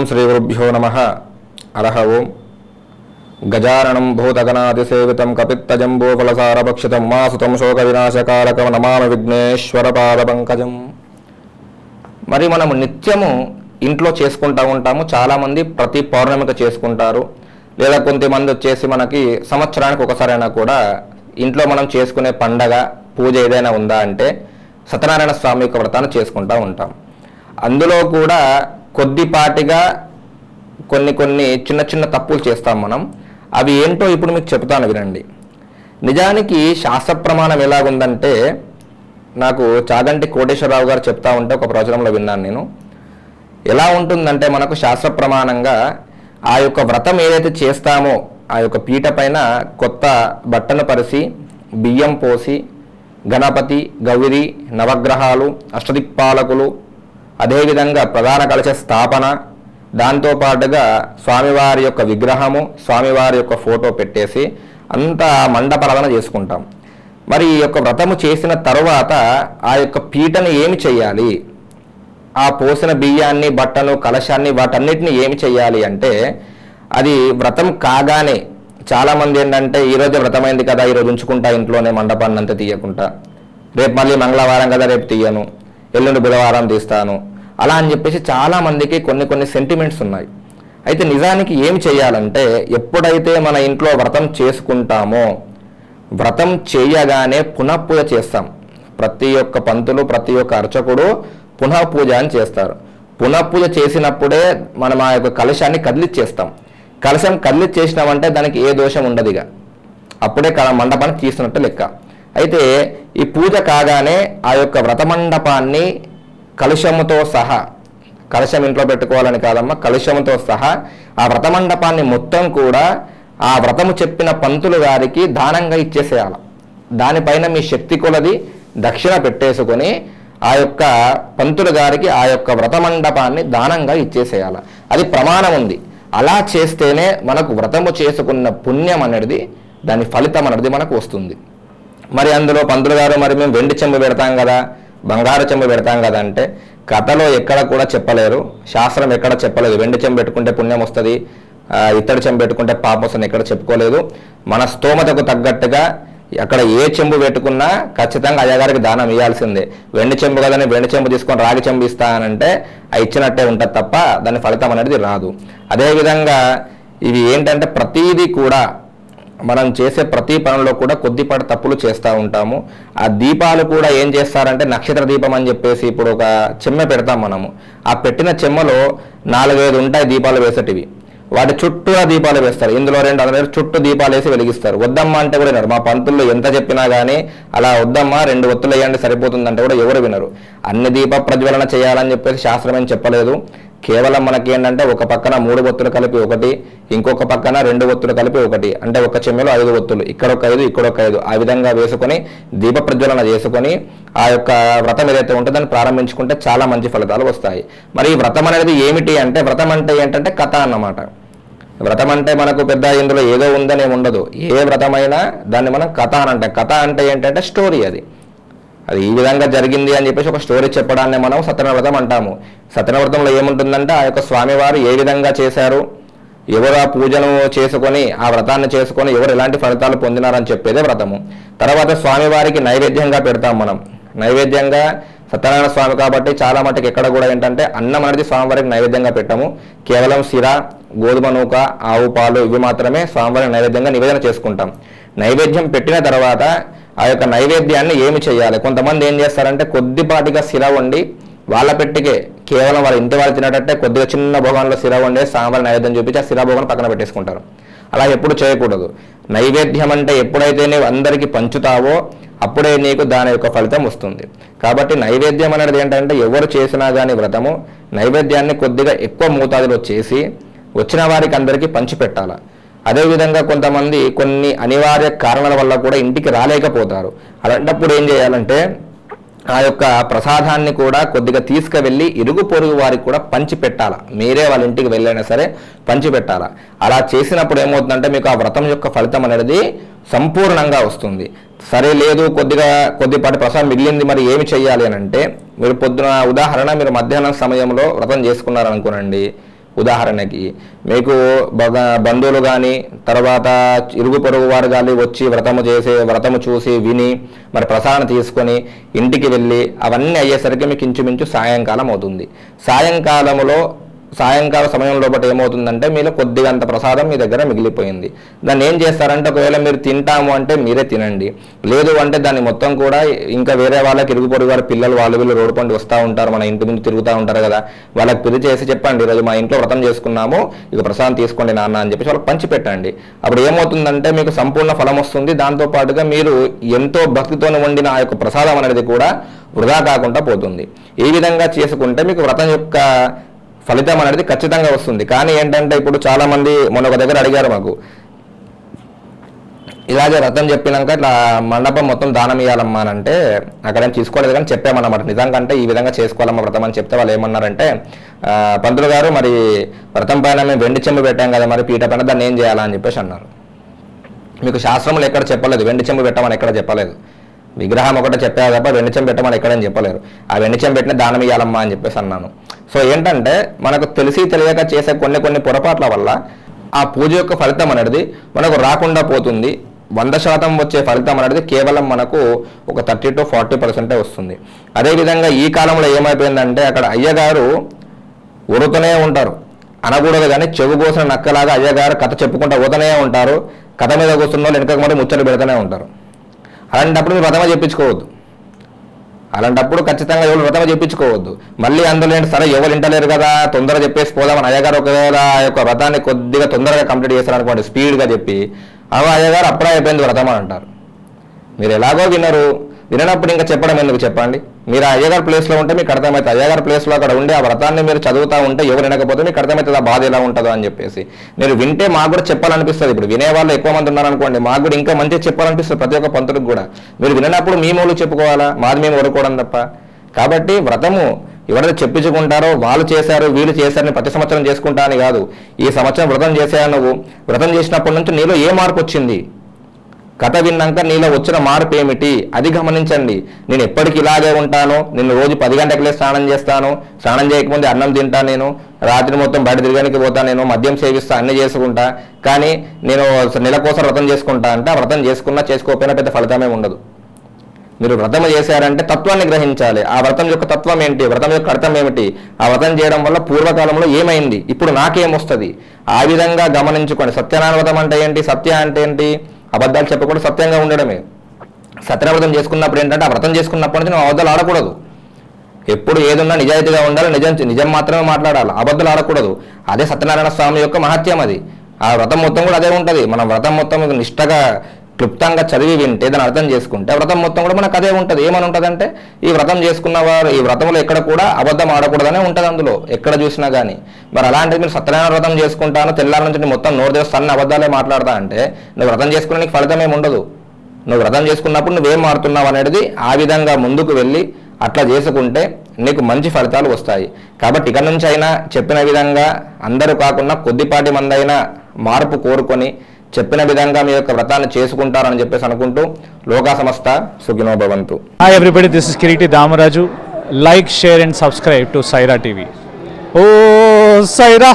శ్రీగురుభ్యో నమః. హరః ఓం. గజాననం భూతగణాతిసేవితం కపిత్తజంబూఫలసారభక్షితం మాసుతం శోకవినాశకారకం నమామి విఘ్నేశ్వర పాదపంకజం. మరి మనము నిత్యము ఇంట్లో చేసుకుంటూ ఉంటాము. చాలామంది ప్రతి పౌర్ణమికి చేసుకుంటారు, లేదా కొంతమంది వచ్చేసి మనకి సంవత్సరానికి ఒకసారైనా కూడా ఇంట్లో మనం చేసుకునే పండగ పూజ ఏదైనా ఉందా అంటే సత్యనారాయణ స్వామి యొక్క వ్రతాన్ని చేసుకుంటూ ఉంటాం. అందులో కూడా కొద్దిపాటిగా కొన్ని చిన్న చిన్న తప్పులు చేస్తాం మనం. అవి ఏంటో ఇప్పుడు మీకు చెప్తాను, వినండి. నిజానికి శాస్త్ర ప్రమాణం ఎలాగుందంటే, నాకు చాగంటి కోటేశ్వరరావు గారు చెప్తా ఉంటే ఒక ప్రవచనంలో విన్నాను నేను. ఎలా ఉంటుందంటే, మనకు శాస్త్ర ప్రమాణంగా ఆ యొక్క వ్రతం ఏదైతే చేస్తామో ఆ యొక్క పీట పైన కొత్త బట్టను పరిచి బియ్యం పోసి గణపతి, గౌరి, నవగ్రహాలు, అష్టదిక్పాలకులు, అదేవిధంగా ప్రధాన కలశ స్థాపన, దాంతోపాటుగా స్వామివారి యొక్క విగ్రహము, స్వామివారి యొక్క ఫోటో పెట్టేసి అంతా మండపారాధన చేసుకుంటాం. మరి ఈ యొక్క వ్రతము చేసిన తరువాత ఆ యొక్క పీటను ఏమి చేయాలి, ఆ పోసిన బియ్యాన్ని, బట్టను, కలశాన్ని, వాటన్నిటిని ఏమి చేయాలి అంటే, అది వ్రతం కాగానే చాలామంది ఏంటంటే, ఈరోజు వ్రతమైంది కదా, ఈరోజు ఉంచుకుంటా ఇంట్లోనే మండపాన్ని అంతా తీయకుండా, రేపు మళ్ళీ మంగళవారం కదా రేపు తీయను, ఎల్లుండి బుధవారం తీస్తాను, అలా అని చెప్పేసి చాలామందికి కొన్ని సెంటిమెంట్స్ ఉన్నాయి. అయితే నిజానికి ఏమి చేయాలంటే, ఎప్పుడైతే మన ఇంట్లో వ్రతం చేసుకుంటామో వ్రతం చేయగానే పునఃపూజ చేస్తాం. ప్రతి ఒక్క పంతులు, ప్రతి ఒక్క అర్చకుడు పునఃపూజ అని చేస్తారు. పునఃపూజ చేసినప్పుడే మనం ఆ యొక్క కలశాన్ని కదిలిచ్చేస్తాం. కలశం కదిలిచ్చేసినామంటే దానికి ఏ దోషం ఉండదు, ఇక అప్పుడే మండపాన్ని తీస్తున్నట్టు లెక్క. అయితే ఈ పూజ కాగానే ఆ యొక్క వ్రత మండపాన్ని కలుషముతో సహా, కలశం ఇంట్లో పెట్టుకోవాలని కాదమ్మా, కలుషముతో సహా ఆ వ్రత మండపాన్ని మొత్తం కూడా ఆ వ్రతము చెప్పిన పంతులు గారికి దానంగా ఇచ్చేసేయాలి. దానిపైన మీ శక్తి కొలది దక్షిణ పెట్టేసుకొని ఆ యొక్క పంతులు గారికి ఆ యొక్క వ్రత మండపాన్ని దానంగా ఇచ్చేసేయాలి. అది ప్రమాణం ఉంది. అలా చేస్తేనే మనకు వ్రతము చేసుకున్న పుణ్యం అనేది, దాని ఫలితం అనేది మనకు వస్తుంది. మరి అందులో పంతులు గారు, మరి మేము వెండి చెంబు పెడతాం కదా, బంగారు చెంబు పెడతాం కదా అంటే, కథలో ఎక్కడ కూడా చెప్పలేరు, శాస్త్రం ఎక్కడ చెప్పలేదు వెండి చెంబు పెట్టుకుంటే పుణ్యం వస్తుంది, ఇత్తడి చెంబు పెట్టుకుంటే పాపం వస్తుంది, ఎక్కడ చెప్పుకోలేదు. మన స్తోమతకు తగ్గట్టుగా అక్కడ ఏ చెంబు పెట్టుకున్నా ఖచ్చితంగా అయ్యగారికి దానం ఇవ్వాల్సిందే. వెండి చెంబు కదని వెండి చెంబు తీసుకొని రాగి చెంబు ఇస్తానంటే అది ఇచ్చినట్టే ఉంటుంది తప్ప దాని ఫలితం అనేది రాదు. అదేవిధంగా ఇవి ఏంటంటే, ప్రతీది కూడా మనం చేసే ప్రతి పనుల్లో కూడా కొద్దిపాటి తప్పులు చేస్తూ ఉంటాము. ఆ దీపాలు కూడా ఏం చేస్తారంటే, నక్షత్ర దీపం అని చెప్పేసి ఇప్పుడు ఒక చెమ్మె పెడతాం మనము. ఆ పెట్టిన చెమ్మలో 4-5 ఉంటాయి దీపాలు వేసేటివి, వాటి చుట్టూ దీపాలు వేస్తారు. ఇందులో 2 చుట్టూ దీపాలు వేసి వెలిగిస్తారు. వద్దమ్మా అంటే కూడా వినరు. మా పంతుల్లో ఎంత చెప్పినా కానీ అలా వద్దమ్మా 2 ఒత్తులు వేయండి సరిపోతుందంటే కూడా ఎవరు వినరు. అన్ని దీప ప్రజ్వలన చేయాలని చెప్పేసి శాస్త్రం ఏం చెప్పలేదు. కేవలం మనకి ఏంటంటే, ఒక పక్కన 3 ఒత్తులు కలిపి ఒకటి, ఇంకొక పక్కన 2 ఒత్తులు కలిపి ఒకటి, అంటే ఒక చెమ్మెలో 5 ఒత్తులు, ఇక్కడొక 5 ఇక్కడొక 5, ఆ విధంగా వేసుకొని దీప ప్రజ్వలన చేసుకొని ఆ యొక్క వ్రతం ఏదైతే ఉంటుందో దాన్ని ప్రారంభించుకుంటే చాలా మంచి ఫలితాలు వస్తాయి. మరి ఈ వ్రతం అనేది ఏమిటి అంటే, వ్రతం అంటే ఏంటంటే కథ అన్నమాట. వ్రతం అంటే మనకు పెద్ద ఇందులో ఏదో ఉందనే ఉండదు. ఏ వ్రతమైనా దాన్ని మనం కథ అని అంటాం. కథ అంటే ఏంటంటే స్టోరీ. అది ఈ విధంగా జరిగింది అని చెప్పేసి ఒక స్టోరీ చెప్పడాన్ని మనం సత్యనారాయణ వ్రతం అంటాము. సత్యనారాయణ వ్రతంలో ఏముంటుందంటే, ఆ యొక్క స్వామివారు ఏ విధంగా చేశారు, ఎవరు ఆ పూజను చేసుకొని ఆ వ్రతాన్ని చేసుకొని ఎవరు ఎలాంటి ఫలితాలు పొందినారని చెప్పేదే వ్రతము. తర్వాత స్వామివారికి నైవేద్యంగా పెడతాం మనం. నైవేద్యంగా సత్యనారాయణ స్వామి కాబట్టి చాలా మటుకు ఎక్కడ కూడా ఏంటంటే అన్నం అనేది స్వామివారికి నైవేద్యంగా పెట్టాము. కేవలం సిర, గోధుమ నూక, ఆవు పాలు ఇవి మాత్రమే స్వామివారికి నైవేద్యంగా నివేదన చేసుకుంటాం. నైవేద్యం పెట్టిన తర్వాత ఆ యొక్క నైవేద్యాన్ని ఏమి చేయాలి, కొంతమంది ఏం చేస్తారంటే కొద్దిపాటిగా సిర వండి వాళ్ళ పెట్టికే కేవలం వాళ్ళ ఇంటి వాళ్ళు తినేటట్టే కొద్దిగా చిన్న భోగంలో సిర వండే స్వామివారి నైవేద్యం చూపించి ఆ సిర భోగం పక్కన పెట్టేసుకుంటారు. అలా ఎప్పుడు చేయకూడదు. నైవేద్యం అంటే ఎప్పుడైతే నీవు అందరికీ పంచుతావో అప్పుడే నీకు దాని యొక్క ఫలితం వస్తుంది. కాబట్టి నైవేద్యం అనేది ఏంటంటే, ఎవరు చేసినా కానీ వ్రతము నైవేద్యాన్ని కొద్దిగా ఎక్కువ మోతాదులో చేసి వచ్చిన వారికి అందరికీ పంచిపెట్టాలి. అదేవిధంగా కొంతమంది కొన్ని అనివార్య కారణాల వల్ల కూడా ఇంటికి రాలేకపోతారు. అలాంటప్పుడు ఏం చేయాలంటే, ఆ యొక్క ప్రసాదాన్ని కూడా కొద్దిగా తీసుకువెళ్ళి ఇరుగు పొరుగు వారికి కూడా పంచి పెట్టాలా. మీరే వాళ్ళ ఇంటికి వెళ్ళైనా సరే పంచి పెట్టాలా. అలా చేసినప్పుడు ఏమవుతుందంటే, మీకు ఆ వ్రతం యొక్క ఫలితం అనేది సంపూర్ణంగా వస్తుంది. సరే లేదు కొద్దిపాటి ప్రసాదం మిగిలింది, మరి ఏమి చేయాలి అని అంటే, మీరు పొద్దున ఉదాహరణ మీరు మధ్యాహ్నం సమయంలో వ్రతం చేసుకున్నారనుకోనండి, ఉదాహరణకి మీకు బంధువులు కానీ తర్వాత ఇరుగు పొరుగు వారు కానీ వచ్చి వ్రతము చూసి విని మరి ప్రసాదం తీసుకొని ఇంటికి వెళ్ళి అవన్నీ అయ్యేసరికి మీకు ఇంచుమించు సాయంకాలం అవుతుంది. సాయంకాల సమయంలో బట్టి ఏమవుతుందంటే మీలో కొద్దిగా అంత ప్రసాదం మీ దగ్గర మిగిలిపోయింది. దాన్ని ఏం చేస్తారంటే ఒకవేళ మీరు తింటాము అంటే మీరే తినండి, లేదు అంటే దాన్ని మొత్తం కూడా ఇంకా వేరే వాళ్ళకి ఇరుగు పొరుగు వారి పిల్లలు వీళ్ళు రోడ్డు పండి వస్తూ ఉంటారు, మన ఇంటి ముందు తిరుగుతూ ఉంటారు కదా, వాళ్ళకి పిలిచేసి చెప్పండి ఈరోజు మా ఇంట్లో వ్రతం చేసుకున్నాము, ఇక ప్రసాదం తీసుకోండి నాన్న అని చెప్పేసి వాళ్ళకి పంచి పెట్టండి. అప్పుడు ఏమవుతుందంటే మీకు సంపూర్ణ ఫలం వస్తుంది. దాంతోపాటుగా మీరు ఎంతో భక్తితో వండిన ఆ యొక్క ప్రసాదం అనేది కూడా వృధా కాకుండా పోతుంది. ఈ విధంగా చేసుకుంటే మీకు వ్రతం యొక్క ఫలితం అనేది ఖచ్చితంగా వస్తుంది. కానీ ఏంటంటే ఇప్పుడు చాలామంది మొన్న ఒక దగ్గర అడిగారు మాకు, ఇలాగే వ్రతం చెప్పినాక ఇట్లా మండపం మొత్తం దానం ఇవ్వాలమ్మా అని అంటే అక్కడేం తీసుకోలేదు, కానీ చెప్పామన్నమాట నిజంగా అంటే ఈ విధంగా చేసుకోవాలమ్మా వ్రతం అని చెప్తే వాళ్ళు ఏమన్నారంటే, పంతులు గారు మరి వ్రతం పైన మేము వెండి చెంబు పెట్టాం కదా, మరి పీట పైన దాన్ని ఏం చేయాలా అని చెప్పేసి అన్నారు. మీకు శాస్త్రములు ఎక్కడ చెప్పలేదు వెండి చెంబు పెట్టమని, ఎక్కడ చెప్పలేదు. విగ్రహం ఒకటే చెప్పారు తప్ప వెండి చెంబు పెట్టమని ఎక్కడని చెప్పలేరు. ఆ వెండి చెంబు పెట్టిన దానం ఇవ్వాలమ్మా అని చెప్పేసి అన్నాను. సో ఏంటంటే మనకు తెలియక చేసే కొన్ని పొరపాట్ల వల్ల ఆ పూజ యొక్క ఫలితం అనేది మనకు రాకుండా పోతుంది. 100% వచ్చే ఫలితం అనేది కేవలం మనకు ఒక 30 to 40% వస్తుంది. అదేవిధంగా ఈ కాలంలో ఏమైపోయిందంటే అక్కడ అయ్యగారు ఉరుతూనే ఉంటారు, అనకూడదు కానీ చెవు కోసిన నక్కలాగా అయ్యగారు కథ చెప్పుకుంటూ పోతూనే ఉంటారు. కథ మీద కూర్చున్న వాళ్ళు వెనక మరి ముచ్చట్లు పెడుతూనే ఉంటారు. అలాంటప్పుడు మీరు వ్రతమ చెప్పించుకోవద్దు. అలాంటప్పుడు ఖచ్చితంగా ఎవరు వ్రతమ చెప్పించుకోవద్దు. మళ్ళీ అందులో సరే ఎవరు వింటలేరు కదా తొందరగా చెప్పేసి పోదామని అయ్యగారు ఒకవేళ ఆ యొక్క వ్రతాన్ని కొద్దిగా తొందరగా కంప్లీట్ చేస్తారనుకోండి, స్పీడ్గా చెప్పి అయ్యగారు అప్పుడే అయిపోయింది వ్రతం అని అంటారు. మీరు ఎలాగో వినప్పుడు ఇంకా చెప్పడం ఎందుకు చెప్పండి. మీరు అయ్యగారి ప్లేస్లో ఉంటే మీకు అర్థమవుతుంది. అయ్యగారి ప్లేస్లో అక్కడ ఉండి ఆ వ్రతాన్ని మీరు చదువుతూ ఉంటే ఎవరు వినకపోతే మీకు అర్థమవుతుంది ఆ బాధ ఎలా ఉంటుందో అని చెప్పేసి. మీరు వింటే మాకు కూడా చెప్పాలనిపిస్తుంది. ఇప్పుడు వినేవాళ్ళు ఎక్కువ మంది ఉన్నారనుకోండి, మాకు కూడా ఇంకా మంచిగా చెప్పాలనిపిస్తుంది ప్రతి ఒక్క పంతులకు కూడా. మీరు వినప్పుడు మీ మూలు చెప్పుకోవాలా, మాది మేము వరుకోవడం తప్ప. కాబట్టి వ్రతము ఎవరైతే చెప్పించుకుంటారో వాళ్ళు చేశారు వీళ్ళు చేశారని ప్రతి సంవత్సరం చేసుకుంటా అని కాదు. ఈ సంవత్సరం వ్రతం చేసావు నువ్వు, వ్రతం చేసినప్పటి నుంచి నీలో ఏ మార్పు వచ్చింది, కథ విన్నాక నీలో వచ్చిన మార్పు ఏమిటి అది గమనించండి. నేను ఎప్పటికి ఇలాగే ఉంటాను, నేను రోజు 10 గంటలకే స్నానం చేస్తాను, స్నానం చేయకముందే అన్నం తింటాను, నేను రాత్రి మొత్తం బయట తిరగడానికి పోతాను, నేను మద్యం సేవిస్తా, అన్నీ చేసుకుంటా, కానీ నేను నెల కోసం వ్రతం చేసుకుంటా అంటే ఆ వ్రతం చేసుకోకపోయినా పెద్ద ఫలితమే ఉండదు. మీరు వ్రతం చేశారంటే తత్వాన్ని గ్రహించాలి. ఆ వ్రతం యొక్క తత్వం ఏంటి, వ్రతం యొక్క అర్థం ఏమిటి, ఆ వ్రతం చేయడం వల్ల పూర్వకాలంలో ఏమైంది, ఇప్పుడు నాకేమొస్తుంది, ఆ విధంగా గమనించుకోండి. సత్యనారాయణ వ్రతం అంటే ఏంటి, సత్య అంటే ఏంటి, అబద్ధాలు చెప్పకుండా సత్యంగా ఉండడమే. సత్యవ్రతం చేసుకున్నప్పుడు ఏంటంటే ఆ వ్రతం చేసుకున్నప్పటి నుంచి నువ్వు అబద్ధాలు ఆడకూడదు. ఎప్పుడు ఏదున్నా నిజాయితీగా ఉండాలి, నిజం మాత్రమే మాట్లాడాలి, అబద్ధాలు ఆడకూడదు. అదే సత్యనారాయణ స్వామి యొక్క మహత్యం అది. ఆ వ్రతం మొత్తం కూడా అదే ఉంటుంది. మనం వ్రతం మొత్తం నిష్టగా క్లుప్తంగా చదివి వింటే దాన్ని అర్థం చేసుకుంటే వ్రతం మొత్తం కూడా మనకు అదే ఉంటుంది. ఏమని ఉంటుంది అంటే ఈ వ్రతం చేసుకున్న వారు ఈ వ్రతంలో ఎక్కడ కూడా అబద్ధం ఆడకూడదనే ఉంటుంది అందులో ఎక్కడ చూసినా కానీ. మరి అలాంటిది మీరు సత్యనారాయణ వ్రతం చేసుకుంటాను తెల్లారి నుంచి మొత్తం నోరు చేస్తాను అబద్ధాలే మాట్లాడతా అంటే నువ్వు వ్రతం చేసుకున్న నీకు ఫలితం ఏమి ఉండదు. నువ్వు వ్రతం చేసుకున్నప్పుడు నువ్వేం మారుతున్నావు అనేది ఆ విధంగా ముందుకు వెళ్ళి అట్లా చేసుకుంటే నీకు మంచి ఫలితాలు వస్తాయి. కాబట్టి ఇక నుంచి అయినా చెప్పిన విధంగా అందరూ కాకుండా కొద్దిపాటి మంది అయినా మార్పు కోరుకొని చెప్పిన విధంగా మీ యొక్క వ్రతాన్ని చేసుకుంటారని చెప్పేసి అనుకుంటూ లోకా సమస్త సుఖినో భవంతు. Hi everybody, this is Kireeti Damaraju. Like, share and subscribe to Saira TV. ఓ సైరా.